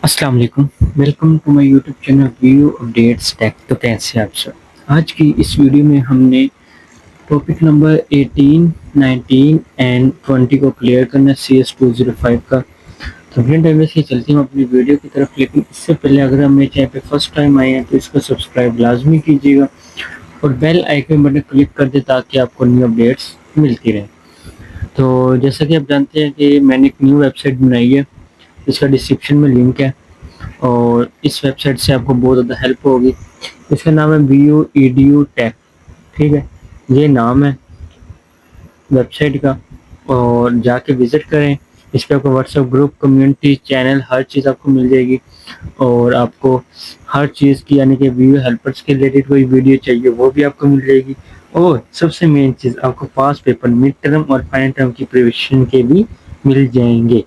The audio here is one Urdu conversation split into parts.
السلام علیکم، welcome to my YouTube channel view updates tech. تو کیسے آپ سب؟ آج کی اس ویڈیو میں ہم نے ٹاپک نمبر 18، 19 اینڈ 20 کو کلیئر کرنا ہے، CS205 کا۔ تو بنا ٹائم ویسٹ کے چلتے ہیں اپنی ویڈیو کی طرف، لیکن اس سے پہلے اگر ہم میرے چینل پہ فرسٹ ٹائم آئے ہیں تو اس کو سبسکرائب لازمی کیجیے گا اور بیل آئیکن بٹن کلک کر دیں تاکہ آپ کو نیو اپڈیٹس ملتی رہیں۔ تو جیسا کہ آپ جانتے ہیں کہ میں نے ایک نیو ویب سائٹ بنائی ہے، اس کا ڈسکرپشن میں لنک ہے اور اس ویب سائٹ سے آپ کو بہت زیادہ ہیلپ ہوگی۔ اس کا نام ہے ویو ایڈیو ٹیک، ٹھیک ہے، یہ نام ہے ویب سائٹ کا، اور جا کے وزٹ کریں۔ اس پہ آپ کو WhatsApp group, community, channel, ہر چیز آپ کو مل جائے گی، اور آپ کو ہر چیز کی یعنی کہ ویو ہیلپرس کے ریلیٹڈ کوئی ویڈیو چاہیے وہ بھی آپ کو مل جائے گی، اور سب سے مین چیز آپ کو پاس پیپر، مڈ ٹرم اور فائنل ٹرم کی پریویشن کے بھی مل جائیں گے۔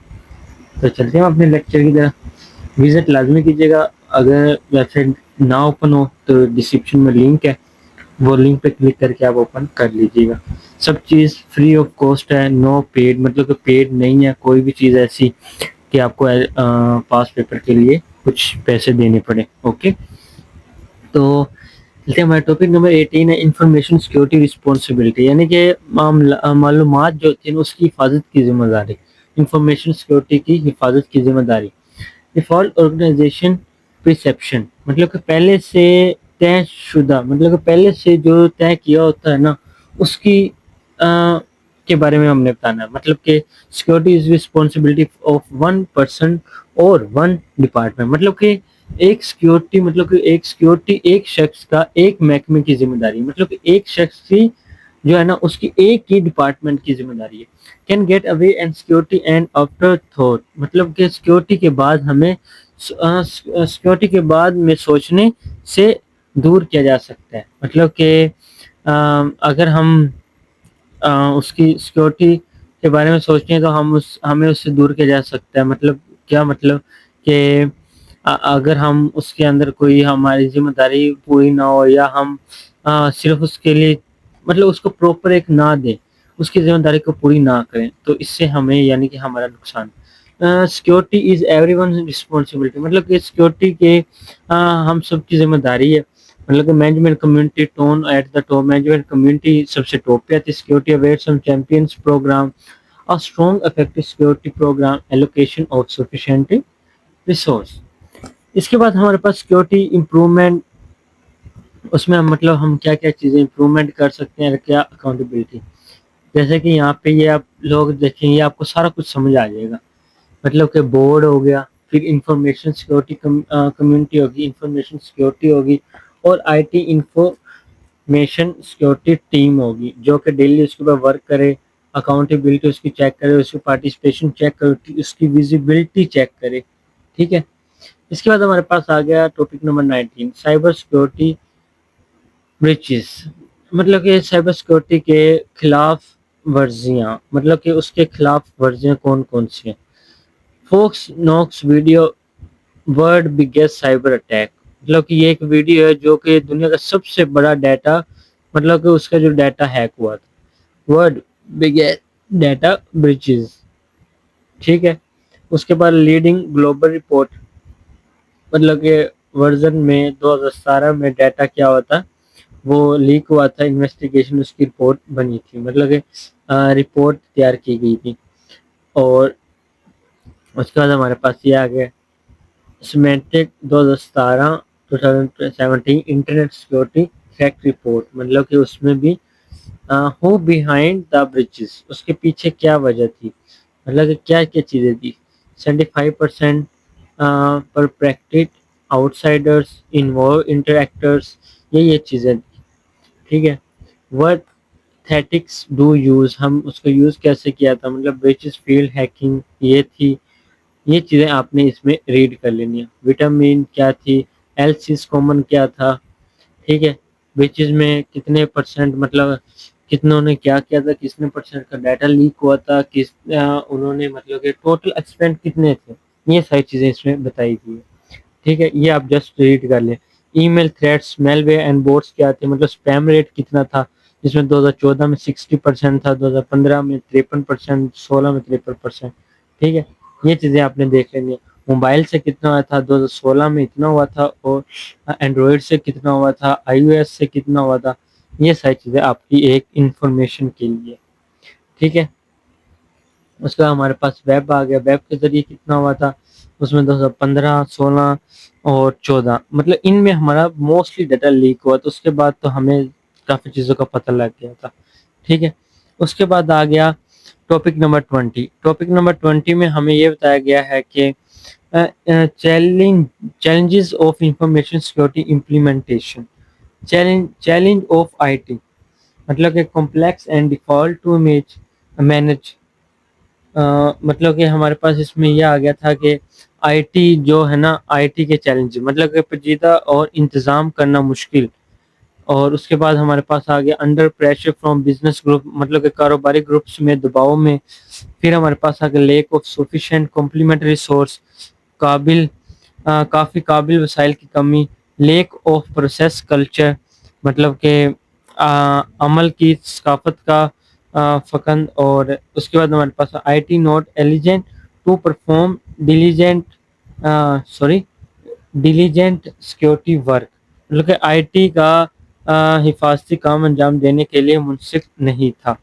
تو چلتے ہیں اپنے لیکچر کی طرف۔ وزٹ لازمی کیجیے گا، اگر ویب سائٹ نہ اوپن ہو تو ڈسکرپشن میں لنک ہے، وہ لنک پہ کلک کر کے آپ اوپن کر لیجیے گا۔ سب چیز فری آف کاسٹ ہے، نو پیڈ، مطلب کہ پیڈ نہیں ہے کوئی بھی چیز ایسی کہ آپ کو پاس پیپر کے لیے کچھ پیسے دینے پڑے۔ اوکے، تو ہمارا ٹاپک نمبر 18 ہے انفارمیشن سیکیورٹی رسپانسبلٹی، یعنی کہ معلومات جو ہوتی ہیں اس کی حفاظت کی ذمہ داری، انفارمیشن سیکیورٹی کی حفاظت کی ذمہ داری۔ ڈیفالٹ آرگنائزیشن پرسیپشن، مطلب کہ پہلے سے طے شدہ، مطلب کہ پہلے سے جو طے کیا ہوتا ہے نا اس کی کے بارے میں ہم نے بتانا ہے، مطلب کہ security is responsibility of one person اور ون ڈپارٹمنٹ، مطلب کہ ایک سیکیورٹی ایک شخص کا ایک محکمے کی ذمہ داری، مطلب کہ ایک شخص کی جو ہے نا اس کی ایک ہی ڈپارٹمنٹ کی ذمہ داری ہے۔ Can get away and security and afterthought, مطلب کہ سیکیورٹی کے بعد ہمیں سیکیورٹی کے بعد میں سوچنے سے دور کیا جا سکتا ہے، مطلب کہ اگر ہم اس کی سیکیورٹی کے بارے میں سوچتے ہیں تو ہمیں اس سے دور کیا جا سکتا ہے۔ مطلب کیا؟ مطلب کہ اگر ہم اس کے اندر کوئی ہماری ذمہ داری پوری نہ ہو، یا ہم صرف اس کے لیے مطلب اس کو پراپر ایک نہ دیں، اس کی ذمہ داری کو پوری نہ کریں، تو اس سے ہمیں یعنی کہ ہمارا نقصان۔ Security is every one responsibility, مطلب کہ سیکیورٹی کے ہم سب کی ذمہ داری ہے، مطلب کہ management community tone at the top, management community سب سے ٹاپ پہ آتی ہے۔ Security aware some champions program, a strong effective security program, allocation of sufficient resource۔ اس کے بعد ہمارے پاس سیکیورٹی امپروومنٹ، اس میں مطلب ہم کیا کیا چیزیں امپروومنٹ کر سکتے ہیں، کیا اکاؤنٹیبلٹی، جیسے کہ یہاں پہ یہ آپ لوگ دیکھیں گے آپ کو سارا کچھ سمجھ آ جائے گا، مطلب کہ بورڈ ہو گیا، پھر انفارمیشن سیکیورٹی کمیونٹی ہوگی، انفارمیشن سیکیورٹی ہوگی، اور I T information security team ہوگی جو کہ ڈیلی اس کے اوپر ورک کرے، اکاؤنٹیبلٹی اس کی چیک کرے، اس کی پارٹیسپیشن چیک کرے، اس کی ویزیبلٹی چیک کرے، ٹھیک ہے۔ اس کے بعد ہمارے پاس آ گیا topic number 19، cyber security breaches, مطلب کہ سائبر سیکیورٹی کے خلاف ورزیاں، مطلب کہ اس کے خلاف ورزیاں کون کون سی ہیں۔ فوکس نوکس video world biggest cyber attack, مطلب کہ یہ ایک ویڈیو ہے جو کہ دنیا کا سب سے بڑا ڈیٹا، مطلب کہ اس کا جو ڈیٹا ہیک ہوا تھا، ورلڈ بگیسٹ ڈیٹا بریچز، ٹھیک ہے۔ اس کے بعد لیڈنگ گلوبل رپورٹ، مطلب کہ ورژن میں 2017 میں ڈیٹا کیا ہوتا وہ لیک ہوا تھا، انویسٹیگیشن اس کی رپورٹ بنی تھی، مطلب کہ رپورٹ تیار کی گئی تھی۔ اور اس کے بعد ہمارے پاس یہ آ گیا semantic 2017 internet security fact report, مطلب کہ اس میں بھی ہو بیہائنڈ دا بریچز، اس کے پیچھے کیا وجہ تھی، مطلب کہ کیا کیا چیزیں تھی۔ 75% پرپیکٹڈ آؤٹ سائڈرس انوالو انٹریکٹرس، یہ چیزیں تھی، ٹھیک ہے۔ what tactics ڈو یوز، ہم اس کو یوز کیسے کیا تھا، مطلب بریچز فیلڈ ہیکنگ یہ تھی، یہ چیزیں آپ نے اس میں ریڈ کر لینی ہے۔ وٹامن کیا تھی، ایلسیس کامن کیا تھا، ٹھیک ہے۔ بریچز میں کتنے پرسنٹ، مطلب کتنوں نے کیا کیا تھا، کتنے پرسنٹ کا ڈیٹا لیک ہوا تھا، انہوں نے مطلب کہ ٹوٹل ایکسپینڈ کتنے تھے، یہ ساری چیزیں اس میں بتائی گئی ہے، ٹھیک ہے۔ یہ آپ جسٹ ریڈ کر لیں۔ Email threats, malware and bots کیا تھے، مطلب اسپیم ریٹ کتنا تھا، جس میں 2014 میں 60% تھا، 2015 میں 53%، 16 میں 53%، ٹھیک ہے۔ یہ چیزیں آپ نے دیکھ لینی ہے۔ موبائل سے کتنا ہوا تھا 2016 میں اتنا ہوا تھا، اور اینڈرائڈ سے کتنا ہوا تھا، آئی او ایس سے کتنا ہوا تھا. یہ ساری چیزیں آپ کی ایک انفارمیشن کے لیے. ٹھیک ہے. اس کا ہمارے پاس ویب آ گیا. ویب کے ذریعے کتنا ہوا تھا اس میں 2015، 16 اور 14، مطلب ان میں ہمارا موسٹلی ڈیٹا لیک ہوا. تو اس کے بعد تو ہمیں کافی چیزوں کا پتہ لگ گیا تھا. ٹھیک ہے. اس کے بعد آ گیا ٹاپک نمبر 20. ٹاپک نمبر 20 میں ہمیں یہ بتایا گیا ہے کہ challenges of information security implementation. Challenge of I T, مطلب کہ complex and default to manage. مطلب کہ ہمارے پاس اس میں یہ آ گیا تھا کہ آئی ٹی جو ہے نا، آئی ٹی کے چیلنج، مطلب کہ پیچیدہ اور انتظام کرنا مشکل. اور اس کے بعد ہمارے پاس آ گیا under pressure from business group, مطلب کہ کاروباری گروپس میں دباؤ میں. پھر ہمارے پاس آ گیا lack of sufficient complementary resource, کافی قابل وسائل کی کمی. لیک آف پروسیس کلچر، مطلب کہ عمل کی ثقافت کا فقد. اور اس کے بعد ہمارے پاس I T not elegant to perform diligent security work, مطلب کہ آئی ٹی کا حفاظتی کام انجام دینے کے لیے منسک نہیں تھا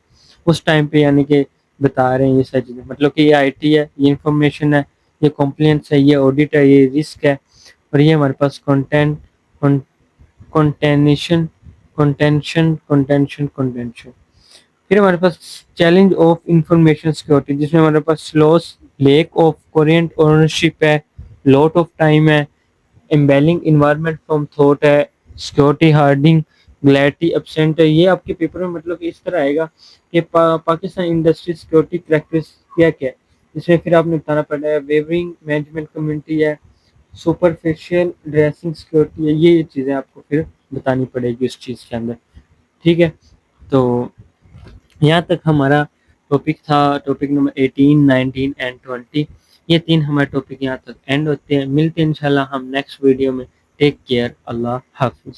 اس ٹائم پہ. یعنی کہ بتا رہے ہیں یہ ساری چیزیں، مطلب کہ یہ آئی ٹی ہے، یہ انفارمیشن ہے، یہ کمپلینس ہے، یہ آڈٹ ہے، یہ رسک ہے. اور یہ ہمارے پاس کنٹینشن. پھر ہمارے پاس چیلنج آف انفارمیشن سیکورٹی، جس میں ہمارے پاس سلوس، لیک آف کورنٹ اونرشپ ہے، لاٹ آف ٹائم ہے، امبیلنگ انوائرمنٹ فرام تھاٹ ہے، سیکورٹی ہارڈنگ، گلیرٹی ابسینٹ ہے. یہ آپ کے پیپر میں مطلب کہ اس طرح آئے گا کہ پاکستان انڈسٹری سیکورٹی پریکٹس کیا کیا ہے. اس میں پھر آپ نے بتانا پڑا ہے ویورنگ مینجمنٹ کمیونٹی ہے، سپرفیشل ڈریسنگ سیکورٹی ہے. یہ چیزیں آپ کو پھر بتانی پڑے گی اس چیز کے اندر. ٹھیک ہے. تو یہاں تک ہمارا ٹاپک تھا، ٹاپک نمبر 18، 19 اینڈ 20. یہ تین ہمارے ٹاپک یہاں تک اینڈ ہوتے ہیں. ملتے ہیں انشاءاللہ ہم نیکسٹ ویڈیو میں. Take care. اللہ حافظ.